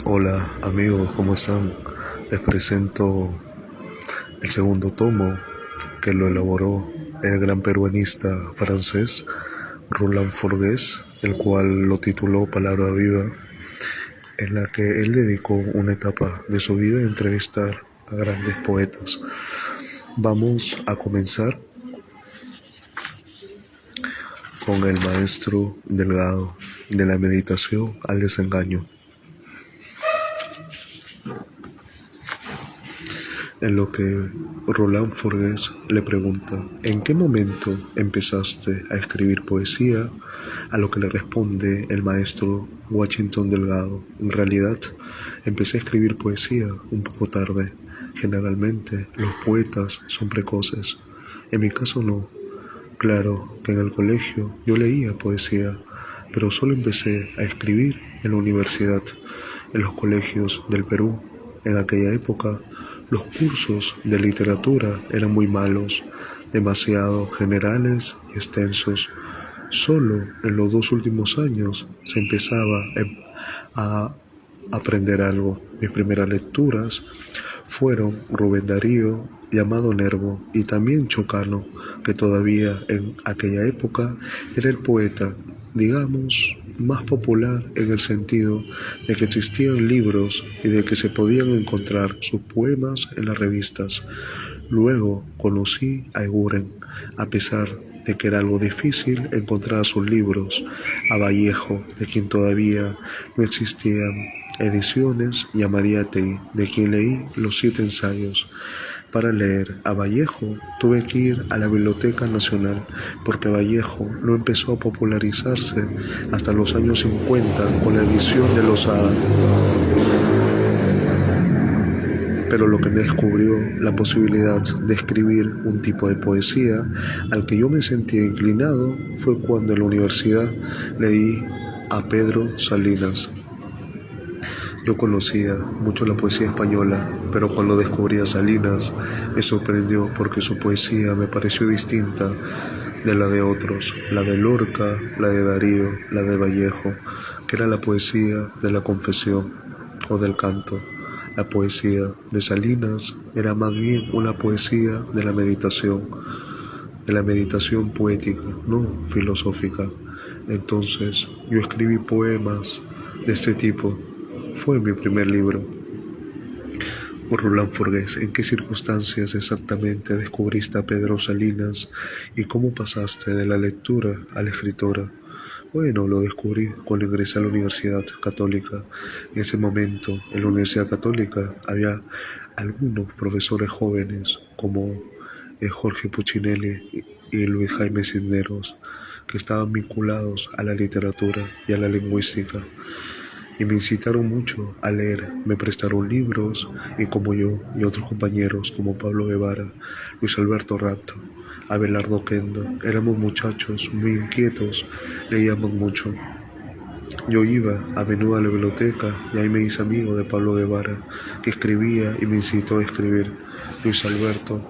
Hola amigos, ¿cómo están? Les presento el segundo tomo que lo elaboró el gran peruanista francés Roland Forgués, el cual lo tituló Palabra Viva, en la que él dedicó una etapa de su vida a entrevistar a grandes poetas. Vamos a comenzar con el maestro Delgado, de la meditación al desengaño. En lo que Roland Forgués le pregunta: ¿en qué momento empezaste a escribir poesía? A lo que le responde el maestro Washington Delgado: en realidad, empecé a escribir poesía un poco tarde. Generalmente, los poetas son precoces. En mi caso no. Claro que en el colegio yo leía poesía, pero solo empecé a escribir en la universidad, en los colegios del Perú. En aquella época, los cursos de literatura eran muy malos, demasiado generales y extensos. Solo en los 2 últimos años se empezaba a aprender algo. Mis primeras lecturas fueron Rubén Darío y Amado Nervo, y también Chocano, que todavía en aquella época era el poeta, digamos, más popular, en el sentido de que existían libros y de que se podían encontrar sus poemas en las revistas. Luego conocí a Eguren, a pesar de que era algo difícil encontrar sus libros, a Vallejo, de quien todavía no existían ediciones, y a Mariátegui, de quien leí los 7 ensayos. Para leer a Vallejo tuve que ir a la Biblioteca Nacional, porque Vallejo no empezó a popularizarse hasta los años 50 con la edición de Losada. Pero lo que me descubrió la posibilidad de escribir un tipo de poesía al que yo me sentía inclinado fue cuando en la universidad leí a Pedro Salinas. Yo conocía mucho la poesía española, pero cuando descubrí a Salinas me sorprendió porque su poesía me pareció distinta de la de otros, la de Lorca, la de Darío, la de Vallejo, que era la poesía de la confesión o del canto. La poesía de Salinas era más bien una poesía de la meditación poética, no filosófica. Entonces yo escribí poemas de este tipo. Fue mi primer libro. Roland Forgués, ¿en qué circunstancias exactamente descubriste a Pedro Salinas y cómo pasaste de la lectura a la escritura? Bueno, lo descubrí cuando ingresé a la Universidad Católica. En ese momento, en la Universidad Católica había algunos profesores jóvenes como Jorge Puccinelli y Luis Jaime Cisneros, que estaban vinculados a la literatura y a la lingüística, y me incitaron mucho a leer. Me prestaron libros, y como yo y otros compañeros como Pablo Guevara, Luis Alberto Rato, Abelardo Kendo, éramos muchachos muy inquietos, leíamos mucho. Yo iba a menudo a la biblioteca y ahí me hice amigo de Pablo Guevara, que escribía y me incitó a escribir. Luis Alberto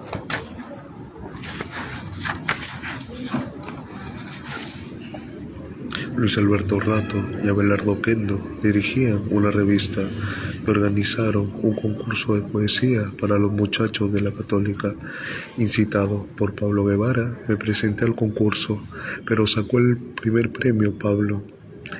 Luis Alberto Rato y Abelardo Kendo dirigían una revista y organizaron un concurso de poesía para los muchachos de la Católica. Incitado por Pablo Guevara, me presenté al concurso, pero sacó el primer premio Pablo.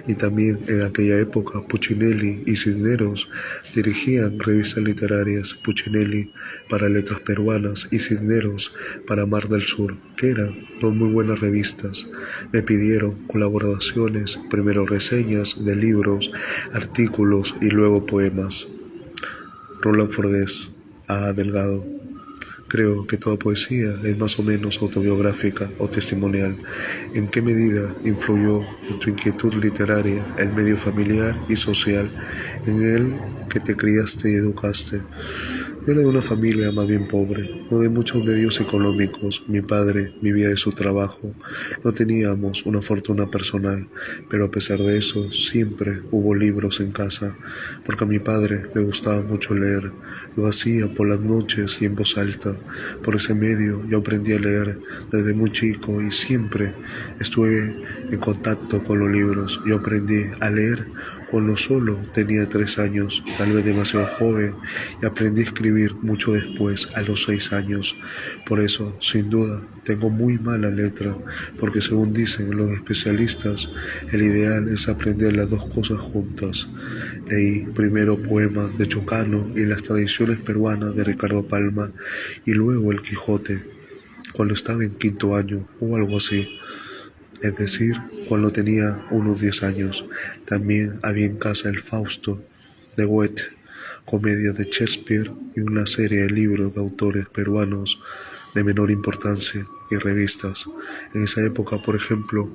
Y también en aquella época Puccinelli y Cisneros dirigían revistas literarias, Puccinelli para Letras Peruanas y Cisneros para Mar del Sur, que eran dos muy buenas revistas. Me pidieron colaboraciones, primero reseñas de libros, artículos y luego poemas. Roland Forgués, A. Delgado. Creo que toda poesía es más o menos autobiográfica o testimonial. ¿En qué medida influyó en tu inquietud literaria el medio familiar y social en el que te criaste y educaste? Yo era de una familia más bien pobre, no de muchos medios económicos. Mi padre vivía de su trabajo, no teníamos una fortuna personal, pero a pesar de eso siempre hubo libros en casa, porque a mi padre le gustaba mucho leer. Lo hacía por las noches y en voz alta. Por ese medio yo aprendí a leer desde muy chico y siempre estuve en contacto con los libros. Yo aprendí a leer cuando solo tenía 3 años, tal vez demasiado joven, y aprendí a escribir mucho después, a los 6 años. Por eso, sin duda, tengo muy mala letra, porque según dicen los especialistas, el ideal es aprender las dos cosas juntas. Leí primero poemas de Chocano y las tradiciones peruanas de Ricardo Palma, y luego El Quijote, cuando estaba en quinto año o algo así. Es decir, cuando tenía unos 10 años. También había en casa el Fausto de Goethe, comedias de Shakespeare y una serie de libros de autores peruanos de menor importancia y revistas. En esa época, por ejemplo,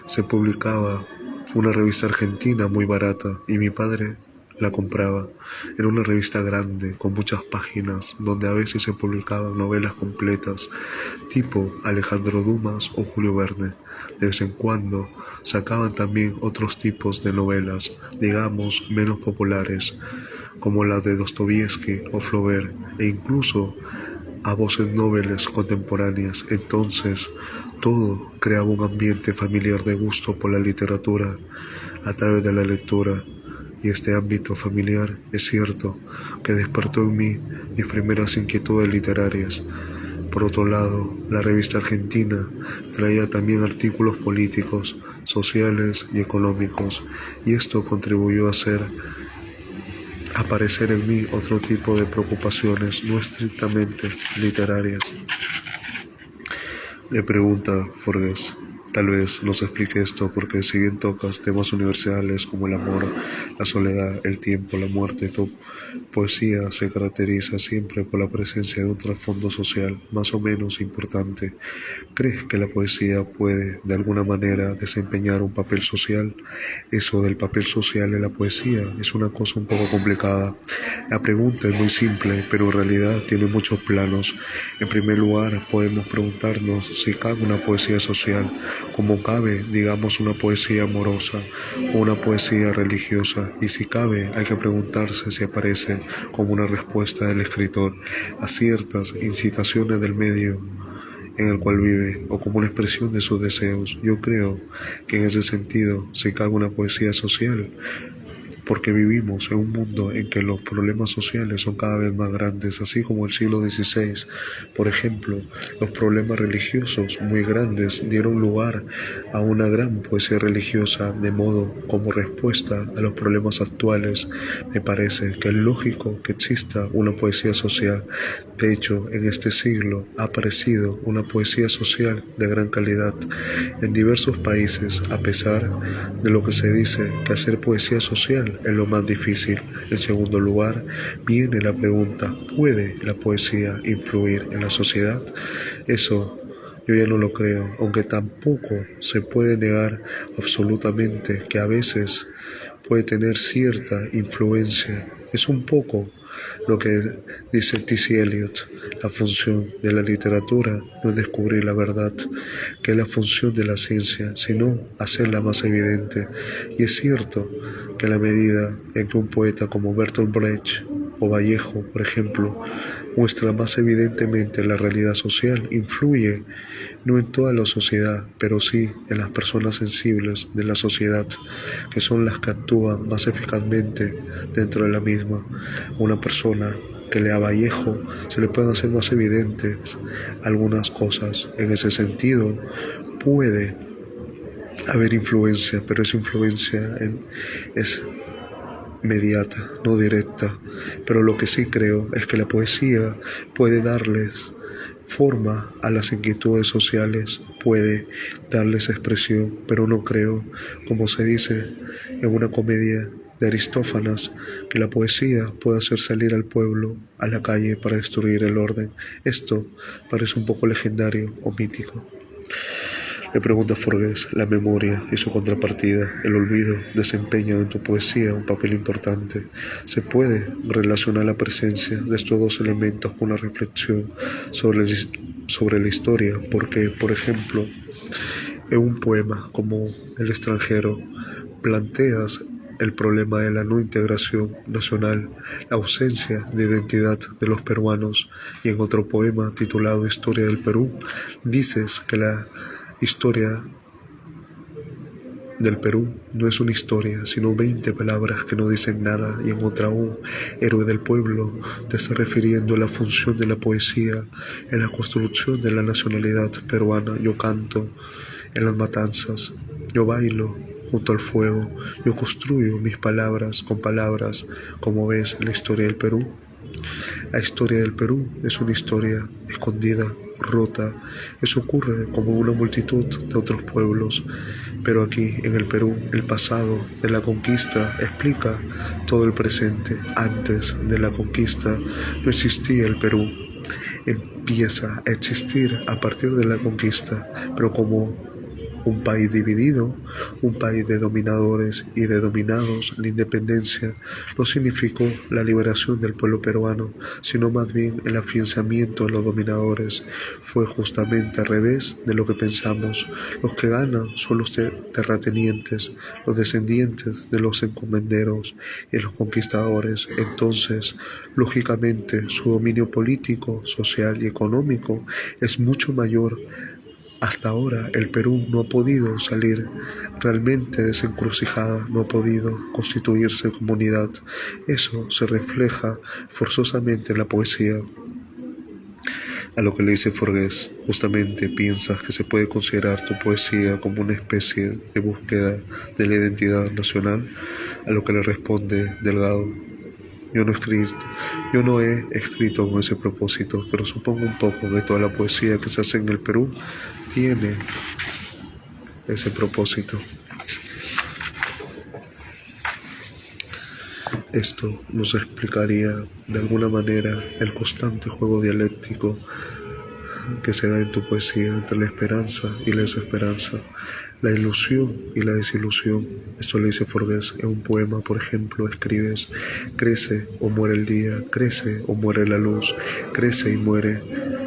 se publicaba una revista argentina muy barata y mi padre la compraba. Era una revista grande con muchas páginas donde a veces se publicaban novelas completas tipo Alejandro Dumas o Julio Verne. De vez en cuando sacaban también otros tipos de novelas, digamos menos populares, como las de Dostoyevsky o Flaubert, e incluso a voces nobles contemporáneas. Entonces, todo creaba un ambiente familiar de gusto por la literatura a través de la lectura. Y este ámbito familiar es cierto que despertó en mí mis primeras inquietudes literarias. Por otro lado, la revista argentina traía también artículos políticos, sociales y económicos, y esto contribuyó a hacer aparecer en mí otro tipo de preocupaciones no estrictamente literarias. Le pregunta Forges. Tal vez nos explique esto porque si bien tocas temas universales como el amor, la soledad, el tiempo, la muerte, tu poesía se caracteriza siempre por la presencia de un trasfondo social más o menos importante. ¿Crees que la poesía puede, de alguna manera, desempeñar un papel social? Eso del papel social en la poesía es una cosa un poco complicada. La pregunta es muy simple, pero en realidad tiene muchos planos. En primer lugar, podemos preguntarnos si cabe una poesía social, como cabe, digamos, una poesía amorosa o una poesía religiosa, y si cabe, hay que preguntarse si aparece como una respuesta del escritor a ciertas incitaciones del medio en el cual vive o como una expresión de sus deseos. Yo creo que en ese sentido se cabe una poesía social, porque vivimos en un mundo en que los problemas sociales son cada vez más grandes, así como el siglo XVI. Por ejemplo, los problemas religiosos muy grandes dieron lugar a una gran poesía religiosa, de modo como respuesta a los problemas actuales. Me parece que es lógico que exista una poesía social. De hecho, en este siglo ha aparecido una poesía social de gran calidad en diversos países, a pesar de lo que se dice que hacer poesía social es lo más difícil. En segundo lugar, viene la pregunta: ¿puede la poesía influir en la sociedad? Eso yo ya no lo creo, aunque tampoco se puede negar absolutamente que a veces puede tener cierta influencia. Es un poco lo que dice T.C. Eliot: la función de la literatura no es descubrir la verdad, que es la función de la ciencia, sino hacerla más evidente. Y es cierto que a la medida en que un poeta como Bertolt Brecht o Vallejo, por ejemplo, muestra más evidentemente la realidad social, influye no en toda la sociedad, pero sí en las personas sensibles de la sociedad, que son las que actúan más eficazmente dentro de la misma. Una persona que lea Vallejo se le pueden hacer más evidentes algunas cosas. En ese sentido, puede haber influencia, pero esa influencia es mediata, no directa. Pero lo que sí creo es que la poesía puede darles forma a las inquietudes sociales, puede darles expresión, pero no creo, como se dice en una comedia de Aristófanes, que la poesía puede hacer salir al pueblo a la calle para destruir el orden. Esto parece un poco legendario o mítico. Le pregunta Forges. La memoria y su contrapartida, el olvido, desempeñan en tu poesía un papel importante. Se puede relacionar la presencia de estos dos elementos con una reflexión sobre la historia, porque, por ejemplo, en un poema como El extranjero, planteas el problema de la no integración nacional, la ausencia de identidad de los peruanos, y en otro poema titulado Historia del Perú, dices que la historia del Perú no es una historia, sino 20 palabras que no dicen nada, y en otra aún, héroe del pueblo, te está refiriendo a la función de la poesía en la construcción de la nacionalidad peruana. Yo canto en las matanzas, yo bailo junto al fuego, yo construyo mis palabras con palabras, como ves en la historia del Perú. La historia del Perú es una historia escondida, rota. Eso ocurre como una multitud de otros pueblos. Pero aquí, en el Perú, el pasado de la conquista explica todo el presente. Antes de la conquista no existía el Perú. Empieza a existir a partir de la conquista, pero como un país dividido, un país de dominadores y de dominados. La independencia no significó la liberación del pueblo peruano, sino más bien el afianzamiento de los dominadores. Fue justamente al revés de lo que pensamos. Los que ganan son los terratenientes, los descendientes de los encomenderos y los conquistadores. Entonces, lógicamente, su dominio político, social y económico es mucho mayor. Hasta ahora el Perú no ha podido salir realmente de esa encrucijada, no ha podido constituirse como unidad. Eso se refleja forzosamente en la poesía. A lo que le dice Forgués, justamente piensas que se puede considerar tu poesía como una especie de búsqueda de la identidad nacional, a lo que le responde Delgado. Yo no he escrito con ese propósito, pero supongo un poco que toda la poesía que se hace en el Perú tiene ese propósito. Esto nos explicaría de alguna manera el constante juego dialéctico que se da en tu poesía entre la esperanza y la desesperanza, la ilusión y la desilusión. Esto le dice Forgués en un poema, por ejemplo, escribes: crece o muere el día, crece o muere la luz, crece y muere,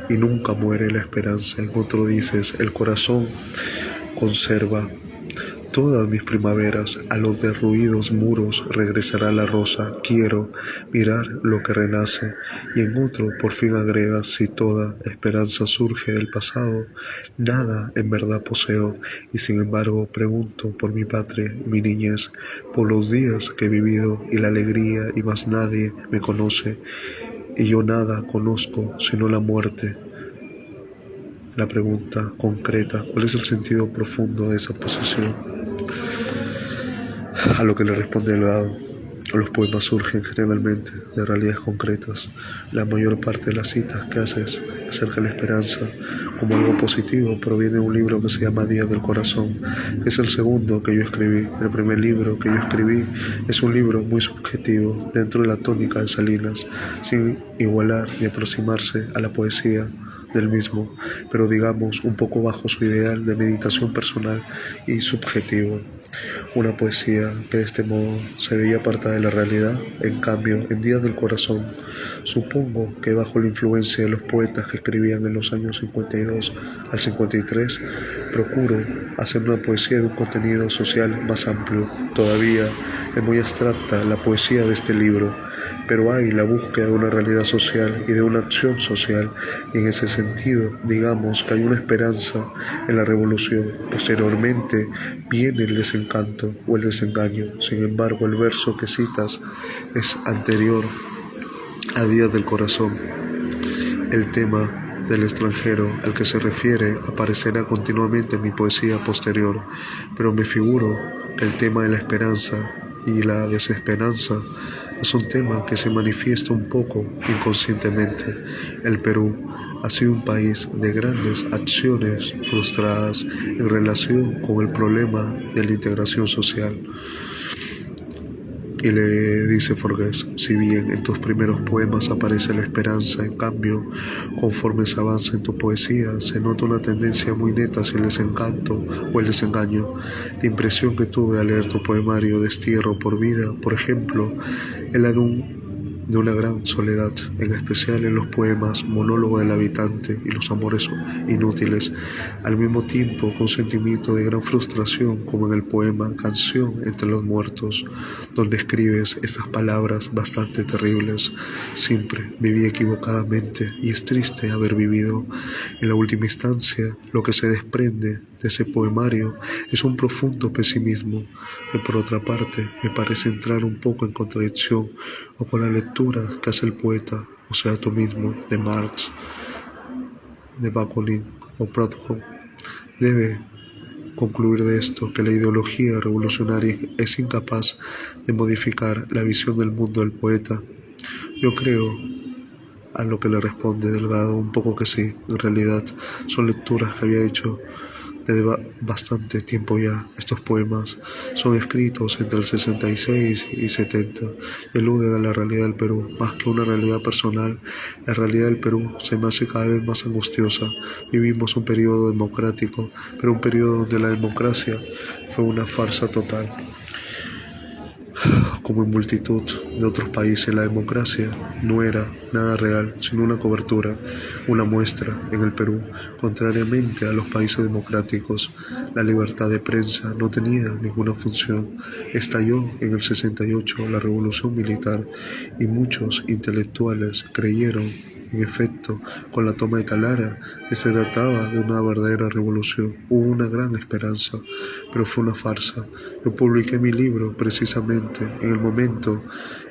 y nunca muere la esperanza. En otro dices: el corazón conserva todas mis primaveras, a los derruidos muros regresará la rosa, quiero mirar lo que renace. Y en otro por fin agregas: si toda esperanza surge del pasado, nada en verdad poseo, y sin embargo pregunto por mi patria, mi niñez, por los días que he vivido y la alegría, y más nadie me conoce, y yo nada conozco sino la muerte. La pregunta concreta: ¿cuál es el sentido profundo de esa posición? A lo que le responde Delgado: los poemas surgen generalmente de realidades concretas. La mayor parte de las citas que haces acerca de la esperanza como algo positivo proviene de un libro que se llama Días del Corazón, que es el segundo que yo escribí. El primer libro que yo escribí es un libro muy subjetivo dentro de la tónica de Salinas, sin igualar ni aproximarse a la poesía del mismo, pero digamos un poco bajo su ideal de meditación personal y subjetivo. Una poesía que de este modo se veía apartada de la realidad. En cambio, en Días del Corazón, supongo que bajo la influencia de los poetas que escribían en los años 52 al 53, procuro hacer una poesía de un contenido social más amplio. Todavía es muy abstracta la poesía de este libro, pero hay la búsqueda de una realidad social y de una acción social, y en ese sentido, digamos que hay una esperanza en la revolución. Posteriormente viene el desencanto o el desengaño. Sin embargo, el verso que citas es anterior a Días del Corazón. El tema del extranjero al que se refiere aparecerá continuamente en mi poesía posterior, pero me figuro que el tema de la esperanza y la desesperanza es un tema que se manifiesta un poco inconscientemente. El Perú ha sido un país de grandes acciones frustradas en relación con el problema de la integración social. Y le dice Forgués: si bien en tus primeros poemas aparece la esperanza, en cambio, conforme se avanza en tu poesía, se nota una tendencia muy neta hacia el desencanto o el desengaño. La impresión que tuve al leer tu poemario Destierro por vida, por ejemplo, es la de un de una gran soledad, en especial en los poemas Monólogo del habitante y Los amores inútiles, al mismo tiempo con sentimiento de gran frustración como en el poema Canción entre los muertos, donde escribes estas palabras bastante terribles. Siempre viví equivocadamente y es triste haber vivido. En la última instancia, lo que se desprende de ese poemario es un profundo pesimismo que por otra parte me parece entrar un poco en contradicción o con la lectura que hace el poeta, o sea tú mismo, de Marx, de Bakunin o Proudhon. Debe concluir de esto que la ideología revolucionaria es incapaz de modificar la visión del mundo del poeta. Yo creo, a lo que le responde Delgado, un poco que sí. En realidad son lecturas que había hecho desde bastante tiempo ya. Estos poemas son escritos entre el 66 y 70 y aluden a la realidad del Perú. Más que una realidad personal, la realidad del Perú se me hace cada vez más angustiosa. Vivimos un periodo democrático, pero un periodo donde la democracia fue una farsa total. Como en multitud de otros países, la democracia no era nada real, sino una cobertura, una muestra. En el Perú, contrariamente a los países democráticos, la libertad de prensa no tenía ninguna función. Estalló en el 68 la revolución militar y muchos intelectuales creyeron, en efecto, con la toma de Talara, que se trataba de una verdadera revolución. Hubo una gran esperanza, pero fue una farsa. Yo publiqué mi libro precisamente en el momento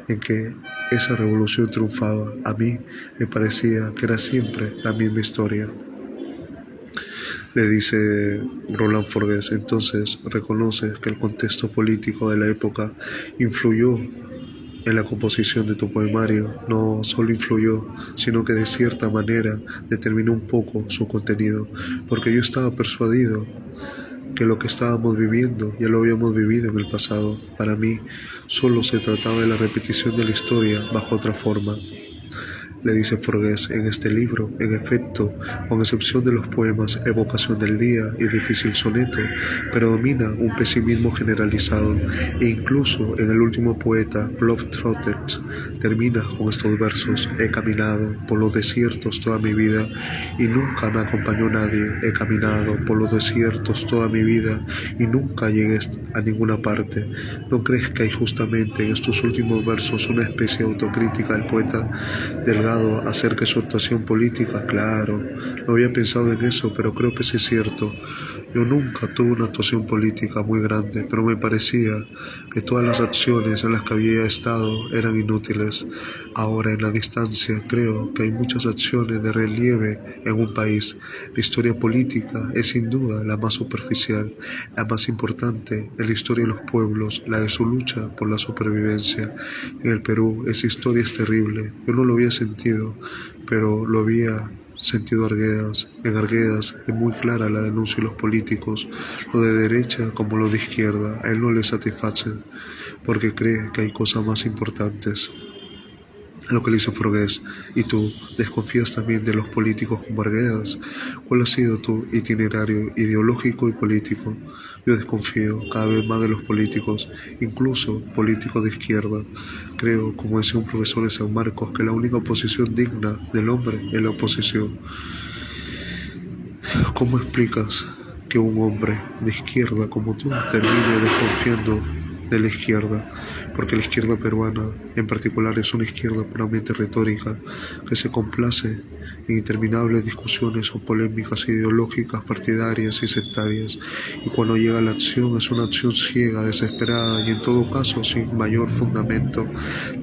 en que esa revolución triunfaba. A mí me parecía que era siempre la misma historia. Le dice Roland Forgués. Entonces reconoces que el contexto político de la época influyó en la composición de tu poemario. No solo influyó, sino que de cierta manera determinó un poco su contenido, porque yo estaba persuadido que lo que estábamos viviendo ya lo habíamos vivido en el pasado. Para mí solo se trataba de la repetición de la historia bajo otra forma. Le dice Forgués, en este libro, en efecto, con excepción de los poemas Evocación del Día y Difícil Soneto, predomina un pesimismo generalizado, e incluso en el último poeta, Globetrotter, termina con estos versos: he caminado por los desiertos toda mi vida y nunca me acompañó nadie, he caminado por los desiertos toda mi vida y nunca llegué a ninguna parte. ¿No crees que hay justamente en estos últimos versos una especie de autocrítica del poeta Delgado acerca de su actuación política? Claro, no había pensado en eso, pero creo que sí es cierto. Yo nunca tuve una actuación política muy grande, pero me parecía que todas las acciones en las que había estado eran inútiles. Ahora, en la distancia, creo que hay muchas acciones de relieve en un país. La historia política es sin duda la más superficial, la más importante en la historia de los pueblos, la de su lucha por la supervivencia. En el Perú, esa historia es terrible. Yo no lo había sentido, pero lo había sentido Arguedas. En Arguedas es muy clara la denuncia de los políticos, lo de derecha como lo de izquierda. A él no le satisface porque cree que hay cosas más importantes. A lo que le dice Forgués, ¿y tú desconfías también de los políticos como Arguedas? ¿Cuál ha sido tu itinerario ideológico y político? Yo desconfío cada vez más de los políticos, incluso políticos de izquierda. Creo, como decía un profesor de San Marcos, que la única oposición digna del hombre es la oposición. ¿Cómo explicas que un hombre de izquierda como tú termine desconfiando de la izquierda? Porque la izquierda peruana en particular es una izquierda puramente retórica que se complace en interminables discusiones o polémicas ideológicas, partidarias y sectarias, y cuando llega a la acción es una acción ciega, desesperada y en todo caso sin mayor fundamento.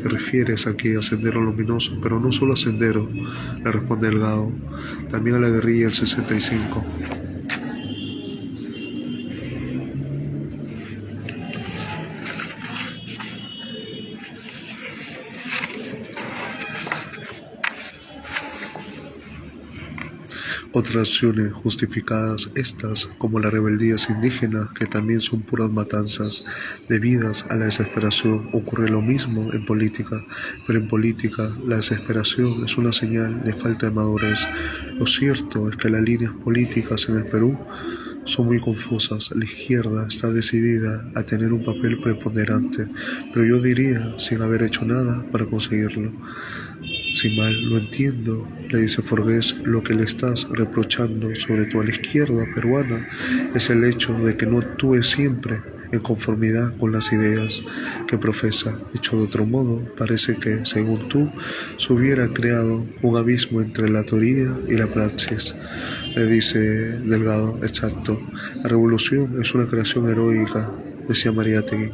Te refieres aquí a Sendero Luminoso, pero no solo a Sendero, le responde Delgado, también a la guerrilla del 65. Otras acciones justificadas, estas como las rebeldías indígenas, que también son puras matanzas debidas a la desesperación. Ocurre lo mismo en política, pero en política la desesperación es una señal de falta de madurez. Lo cierto es que las líneas políticas en el Perú son muy confusas. La izquierda está decidida a tener un papel preponderante, pero yo diría sin haber hecho nada para conseguirlo. Si mal lo entiendo, le dice Forgués, lo que le estás reprochando sobre todo a la izquierda peruana es el hecho de que no actúe siempre en conformidad con las ideas que profesa. Dicho de otro modo, parece que, según tú, se hubiera creado un abismo entre la teoría y la praxis. Le dice Delgado, exacto. La revolución es una creación heroica, decía Mariátegui.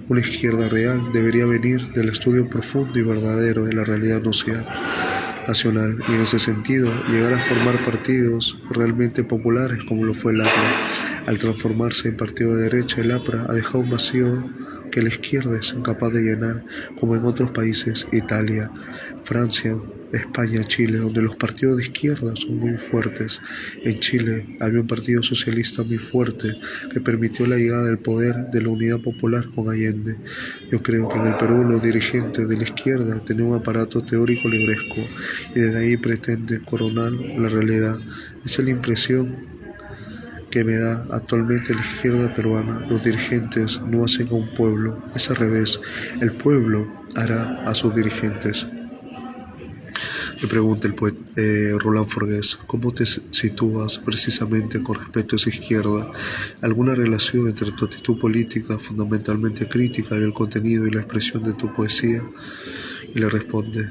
Una izquierda real debería venir del estudio profundo y verdadero de la realidad nacional y en ese sentido llegar a formar partidos realmente populares como lo fue el APRA. Al transformarse en partido de derecha, el APRA ha dejado un vacío que la izquierda es incapaz de llenar, como en otros países, Italia, Francia, España, Chile, donde los partidos de izquierda son muy fuertes. En Chile había un partido socialista muy fuerte que permitió la llegada del poder de la Unidad Popular con Allende. Yo creo que en el Perú los dirigentes de la izquierda tienen un aparato teórico libresco y desde ahí pretenden coronar la realidad. Esa es la impresión que me da actualmente la izquierda peruana. Los dirigentes no hacen a un pueblo, es al revés, el pueblo hará a sus dirigentes. Le pregunta el poeta Roland Forgués, ¿cómo te sitúas precisamente con respecto a esa izquierda? ¿Alguna relación entre tu actitud política fundamentalmente crítica y el contenido y la expresión de tu poesía? Y le responde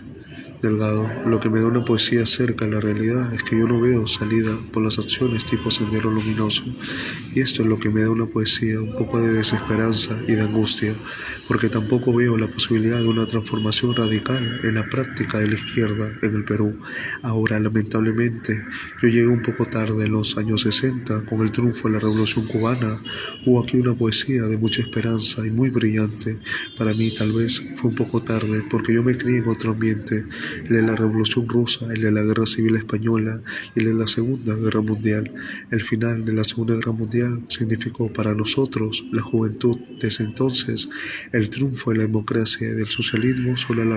Delgado, lo que me da una poesía cerca de la realidad es que yo no veo salida por las acciones tipo Sendero Luminoso, y esto es lo que me da una poesía, un poco de desesperanza y de angustia, porque tampoco veo la posibilidad de una transformación radical en la práctica de la izquierda en el Perú. Ahora, lamentablemente, yo llegué un poco tarde en los años 60, con el triunfo de la Revolución Cubana. Hubo aquí una poesía de mucha esperanza y muy brillante. Para mí tal vez fue un poco tarde, porque yo me crié en otro ambiente, el de la Revolución Rusa, el de la Guerra Civil Española y el de la Segunda Guerra Mundial. El final de la Segunda Guerra Mundial significó para nosotros, la juventud desde entonces, el triunfo de la democracia y del socialismo sobre la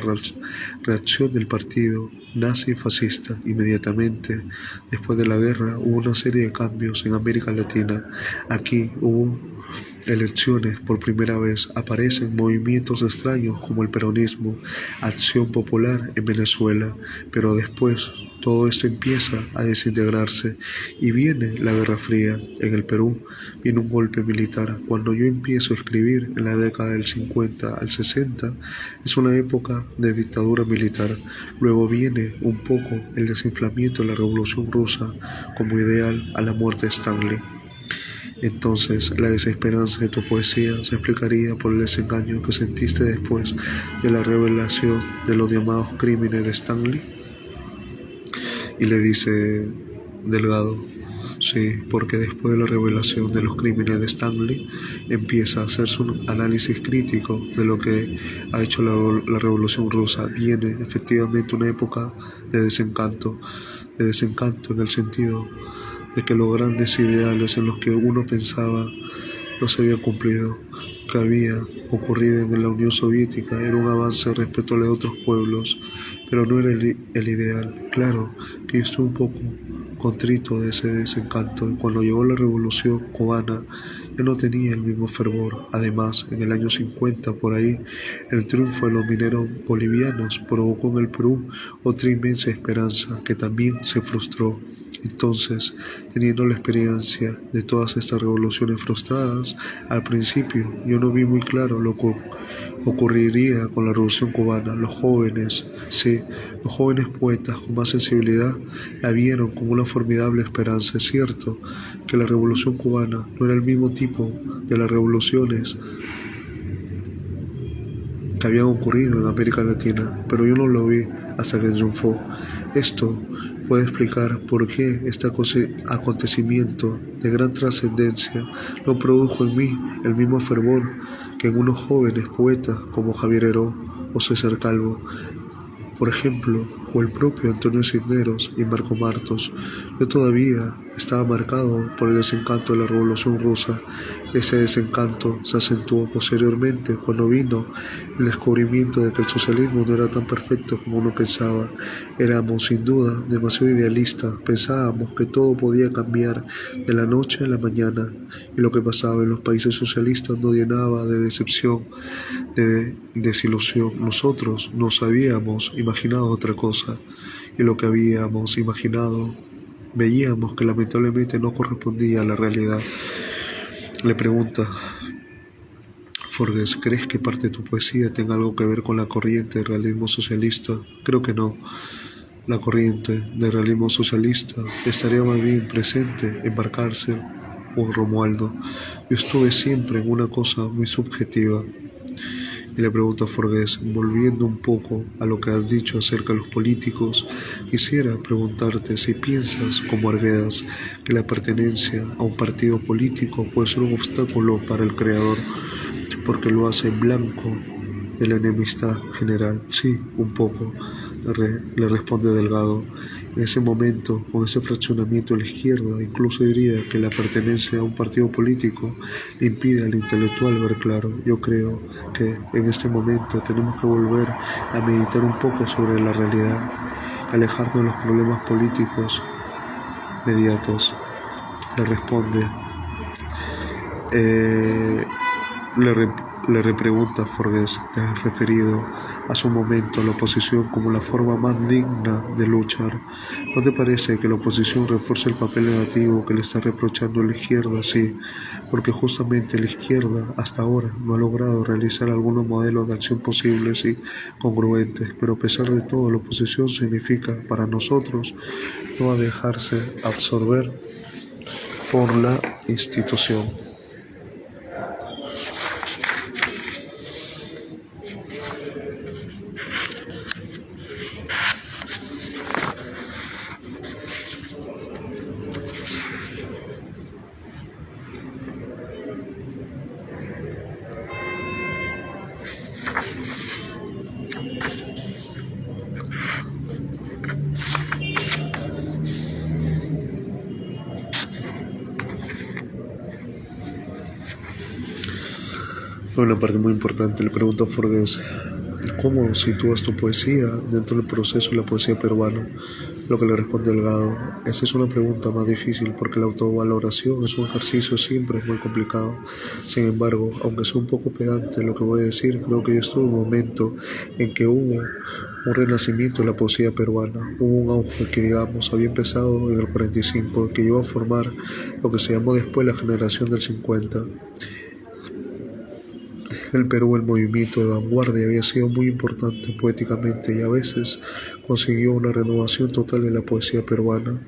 reacción del partido nazi fascista. Inmediatamente después de la guerra hubo una serie de cambios en América Latina. Aquí hubo elecciones por primera vez, aparecen movimientos extraños como el peronismo, Acción Popular en Venezuela, pero después todo esto empieza a desintegrarse y viene la Guerra Fría. En el Perú viene un golpe militar. Cuando yo empiezo a escribir en la década del 50 al 60 es una época de dictadura militar. Luego viene un poco el desinflamiento de la Revolución Rusa como ideal a la muerte de Stanley. Entonces, la desesperanza de tu poesía se explicaría por el desengaño que sentiste después de la revelación de los llamados crímenes de Stanley. Y le dice Delgado, sí, porque después de la revelación de los crímenes de Stanley empieza a hacerse un análisis crítico de lo que ha hecho la Revolución Rusa. Viene efectivamente una época de desencanto en el sentido de que los grandes ideales en los que uno pensaba no se habían cumplido. Que había ocurrido en la Unión Soviética era un avance respecto a los otros pueblos, pero no era el ideal. Claro que yo estuve un poco contrito de ese desencanto, y cuando llegó la Revolución Cubana ya no tenía el mismo fervor. Además, en el año 50 por ahí, el triunfo de los mineros bolivianos provocó en el Perú otra inmensa esperanza que también se frustró. Entonces, teniendo la experiencia de todas estas revoluciones frustradas, al principio yo no vi muy claro lo que ocurriría con la Revolución Cubana. Los jóvenes poetas con más sensibilidad la vieron como una formidable esperanza. Es cierto que la Revolución Cubana no era el mismo tipo de las revoluciones que habían ocurrido en América Latina, pero yo no lo vi hasta que triunfó. Esto puede explicar por qué este acontecimiento de gran trascendencia no produjo en mí el mismo fervor que en unos jóvenes poetas como Javier Heró o César Calvo. Por ejemplo, o el propio Antonio Cisneros y Marco Martos. Yo todavía estaba marcado por el desencanto de la Revolución Rusa. Ese desencanto se acentuó posteriormente cuando vino el descubrimiento de que el socialismo no era tan perfecto como uno pensaba. Éramos sin duda demasiado idealistas, pensábamos que todo podía cambiar de la noche a la mañana, y lo que pasaba en los países socialistas nos llenaba de decepción, de desilusión. Nosotros nos habíamos imaginado otra cosa, y lo que habíamos imaginado veíamos que lamentablemente no correspondía a la realidad. Le pregunta Forges: ¿crees que parte de tu poesía tenga algo que ver con la corriente del realismo socialista? Creo que no. La corriente del realismo socialista estaría más bien presente en Barcárcel o en Romualdo. Yo estuve siempre en una cosa muy subjetiva. Y le pregunto a Forges: volviendo un poco a lo que has dicho acerca de los políticos, quisiera preguntarte si piensas, como Arguedas, que la pertenencia a un partido político puede ser un obstáculo para el creador, porque lo hace blanco de la enemistad general. Sí, un poco, le responde Delgado. En ese momento, con ese fraccionamiento de la izquierda, incluso diría que la pertenencia a un partido político le impide al intelectual ver claro. Yo creo que en este momento tenemos que volver a meditar un poco sobre la realidad, alejarnos de los problemas políticos mediatos. Le responde. Le repregunta Forges: ¿te has referido hace un momento a la oposición como la forma más digna de luchar? ¿No te parece que la oposición refuerza el papel negativo que le está reprochando a la izquierda? Sí, porque justamente la izquierda hasta ahora no ha logrado realizar algunos modelos de acción posibles y congruentes, pero a pesar de todo, la oposición significa para nosotros no dejarse absorber por la institución. Una parte muy importante. Le pregunto a Forges: ¿cómo sitúas tu poesía dentro del proceso de la poesía peruana? Lo que le responde Delgado: esa es una pregunta más difícil porque la autovaloración es un ejercicio siempre muy complicado. Sin embargo, aunque sea un poco pedante lo que voy a decir, creo que yo estuve en un momento en que hubo un renacimiento de la poesía peruana. Hubo un auge que, digamos, había empezado en el 45, que llegó a formar lo que se llamó después la generación del 50. En el Perú el movimiento de vanguardia había sido muy importante poéticamente y a veces consiguió una renovación total de la poesía peruana.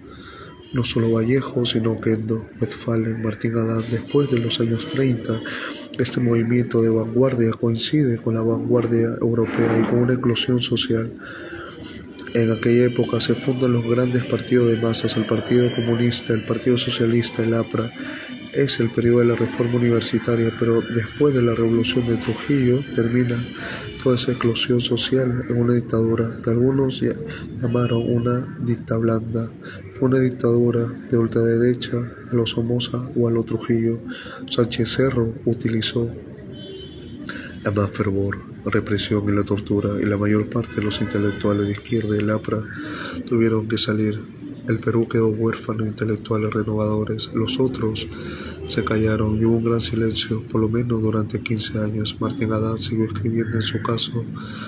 No solo Vallejo, sino Kendo, Westphalen, Martín Adán. Después de los años 30, este movimiento de vanguardia coincide con la vanguardia europea y con una eclosión social. En aquella época se fundan los grandes partidos de masas: el Partido Comunista, el Partido Socialista, el APRA. Es el periodo de la reforma universitaria, pero después de la revolución de Trujillo termina toda esa eclosión social en una dictadura que algunos llamaron una dicta blanda. Fue una dictadura de ultraderecha a lo Somoza o a lo Trujillo. Sánchez Cerro utilizó la más fervor, represión y la tortura, y la mayor parte de los intelectuales de izquierda y el APRA tuvieron que salir. El Perú quedó huérfano de intelectuales renovadores. Los otros se callaron y hubo un gran silencio, por lo menos durante 15 años. Martín Adán siguió escribiendo en su caso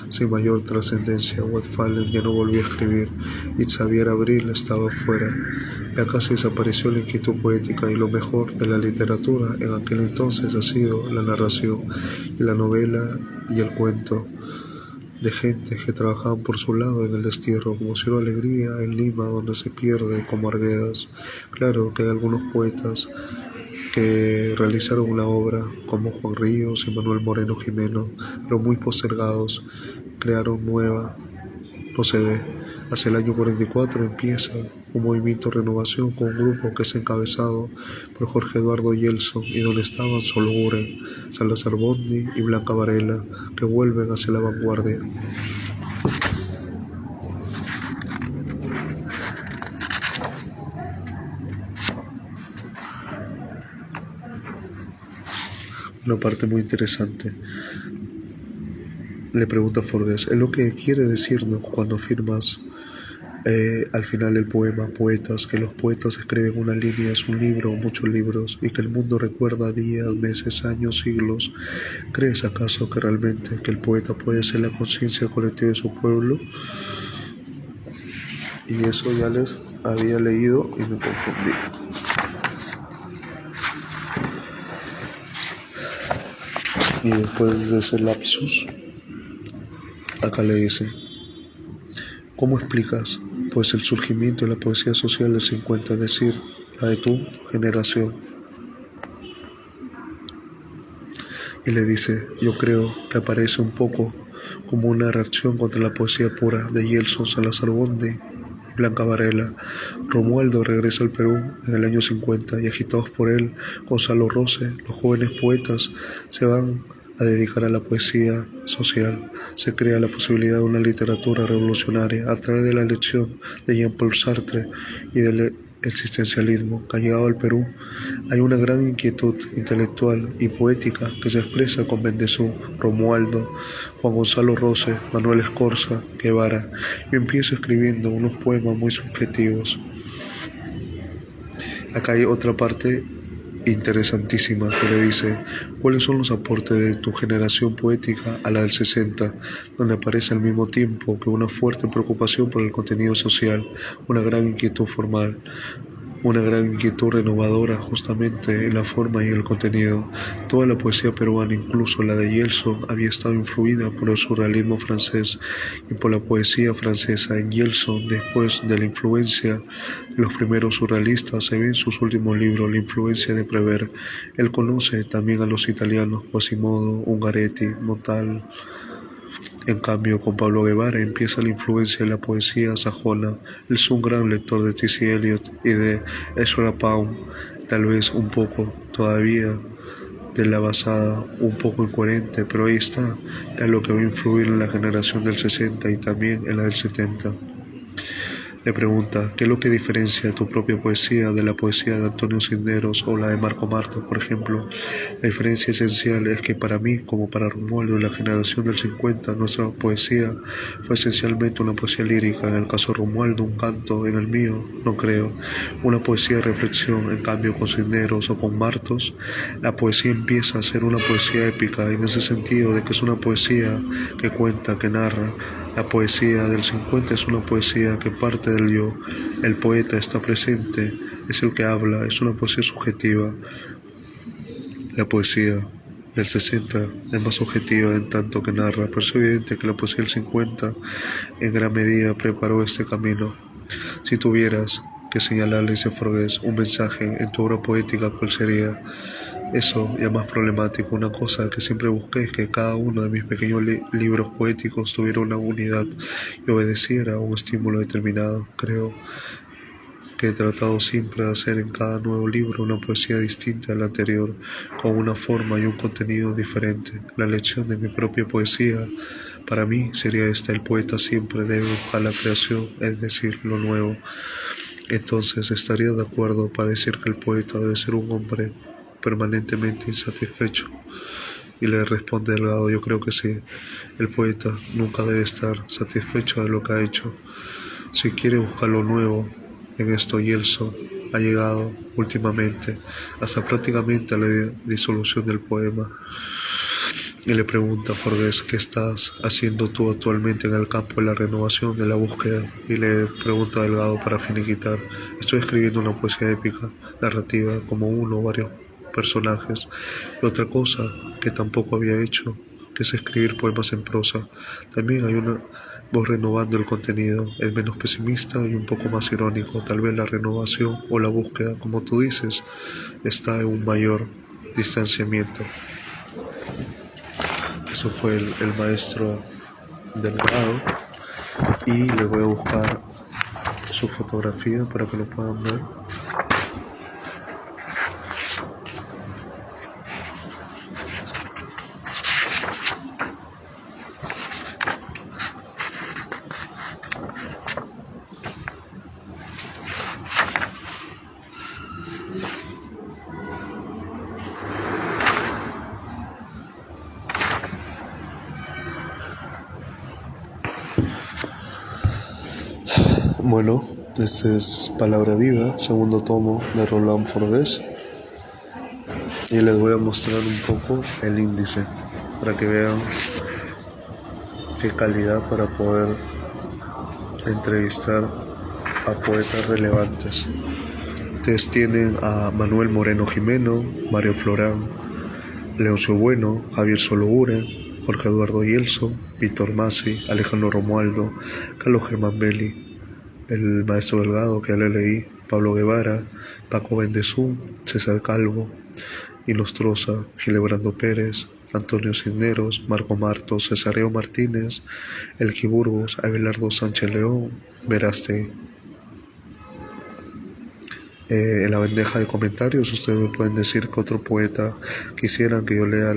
sin mayor trascendencia. Westphalen ya no volvió a escribir y Xavier Abril estaba fuera. Ya casi desapareció la inquietud poética, y lo mejor de la literatura en aquel entonces ha sido la narración y la novela y el cuento, de gente que trabajaban por su lado en el destierro, como Ciro Alegría en Lima, donde se pierde, como Arguedas. Claro que hay algunos poetas que realizaron una obra, como Juan Ríos y Manuel Moreno Jimeno, pero muy postergados. Crearon nueva, no se ve. Hacia el año 44 empieza un movimiento de renovación con un grupo que es encabezado por Jorge Eduardo Yeltsin, y donde estaban Sologuren, Salazar Bondi y Blanca Varela, que vuelven hacia la vanguardia. una parte muy interesante. Le pregunta Forges, ¿es lo que quiere decirnos cuando afirmas al final el poema poetas, que los poetas escriben una línea, es un libro, muchos libros, y que el mundo recuerda días, meses, años, siglos? ¿Crees acaso que realmente que el poeta puede ser la conciencia colectiva de su pueblo? Y eso ya les había leído y me confundí. Y después de ese lapsus, acá le dice, ¿cómo explicas pues el surgimiento de la poesía social del 50, es decir, la de tu generación? Y le dice, yo creo que aparece un poco como una reacción contra la poesía pura de Gelson, Salazar Bonde y Blanca Varela. Romualdo regresa al Perú en el año 50 y agitados por él, Gonzalo Rose, los jóvenes poetas se van a dedicar a la poesía social. Se crea la posibilidad de una literatura revolucionaria a través de la elección de Jean-Paul Sartre y del existencialismo que ha llegado al Perú. Hay una gran inquietud intelectual y poética que se expresa con Bendezú, Romualdo, Juan Gonzalo Rose, Manuel Escorza, Guevara. Yo empiezo escribiendo unos poemas muy subjetivos. Acá hay otra parte interesantísima que le dice, ¿cuáles son los aportes de tu generación poética a la del 60? Donde aparece al mismo tiempo que una fuerte preocupación por el contenido social, una gran inquietud formal, una gran inquietud renovadora justamente en la forma y el contenido. Toda la poesía peruana, incluso la de Gelson, había estado influida por el surrealismo francés y por la poesía francesa. En Gelson, después de la influencia de los primeros surrealistas, se ve en sus últimos libros la influencia de Prévert. Él conoce también a los italianos Quasimodo, Ungaretti, Montal. En cambio, con Pablo Guevara empieza la influencia de la poesía sajona. Él es un gran lector de T.C. Eliot y de Ezra Pound, tal vez un poco todavía de la basada, un poco incoherente, pero ahí está, es lo que va a influir en la generación del 60 y también en la del 70. Le pregunta, ¿qué es lo que diferencia tu propia poesía de la poesía de Antonio Cisneros o la de Marco Marto, por ejemplo? La diferencia esencial es que para mí, como para Romualdo y la generación del 50, nuestra poesía fue esencialmente una poesía lírica. En el caso de Romualdo, un canto; en el mío, no creo, una poesía de reflexión. En cambio, con Cisneros o con Martos, la poesía empieza a ser una poesía épica, en ese sentido de que es una poesía que cuenta, que narra. La poesía del 50 es una poesía que parte del yo. El poeta está presente, es el que habla, es una poesía subjetiva. La poesía del 60 es más subjetiva en tanto que narra, pero es evidente que la poesía del 50 en gran medida preparó este camino. Si tuvieras que señalarle, dice Forges, un mensaje en tu obra poética, ¿cuál sería? Eso ya más problemático. Una cosa que siempre busqué es que cada uno de mis pequeños libros poéticos tuviera una unidad y obedeciera a un estímulo determinado. Creo que he tratado siempre de hacer en cada nuevo libro una poesía distinta a la anterior, con una forma y un contenido diferente. La lección de mi propia poesía para mí sería esta: el poeta siempre debe buscar la creación, es decir, lo nuevo. Entonces, ¿estaría de acuerdo para decir que el poeta debe ser un hombre permanentemente insatisfecho? Y le responde Delgado, yo creo que sí. El poeta nunca debe estar satisfecho de lo que ha hecho. Si quiere buscar lo nuevo, en esto Gelson ha llegado últimamente hasta prácticamente a la disolución del poema. Y le pregunta a Forges, ¿qué estás haciendo tú actualmente en el campo de la renovación, de la búsqueda? Y le pregunta a Delgado para finiquitar, estoy escribiendo una poesía épica, narrativa, como uno o varios personajes. Y otra cosa que tampoco había hecho, que es escribir poemas en prosa. También hay una voz renovando el contenido, es menos pesimista y un poco más irónico. Tal vez la renovación o la búsqueda, como tú dices, está en un mayor distanciamiento. Eso fue el maestro Delgado, y le voy a buscar su fotografía para que lo puedan ver. Bueno, este es Palabra Viva, segundo tomo de Roland Forgués. Y les voy a mostrar un poco el índice para que vean qué calidad para poder entrevistar a poetas relevantes. Ustedes tienen a Manuel Moreno Jimeno, Mario Florán, Leoncio Bueno, Javier Sologuren, Jorge Eduardo Yelso, Víctor Masi, Alejandro Romualdo, Carlos Germán Belli, el Maestro Delgado, que ya le leí, Pablo Guevara, Paco Bendezú, César Calvo, Inostroza, Gilebrando Pérez, Antonio Cisneros, Marco Martos, Cesareo Martínez, Elqui Burgos, Abelardo Sánchez León, Veraste. En la bandeja de comentarios ustedes me pueden decir que otro poeta quisieran que yo lea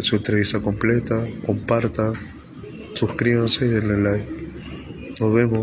su entrevista completa. Compartan, suscríbanse y denle like. Nos vemos.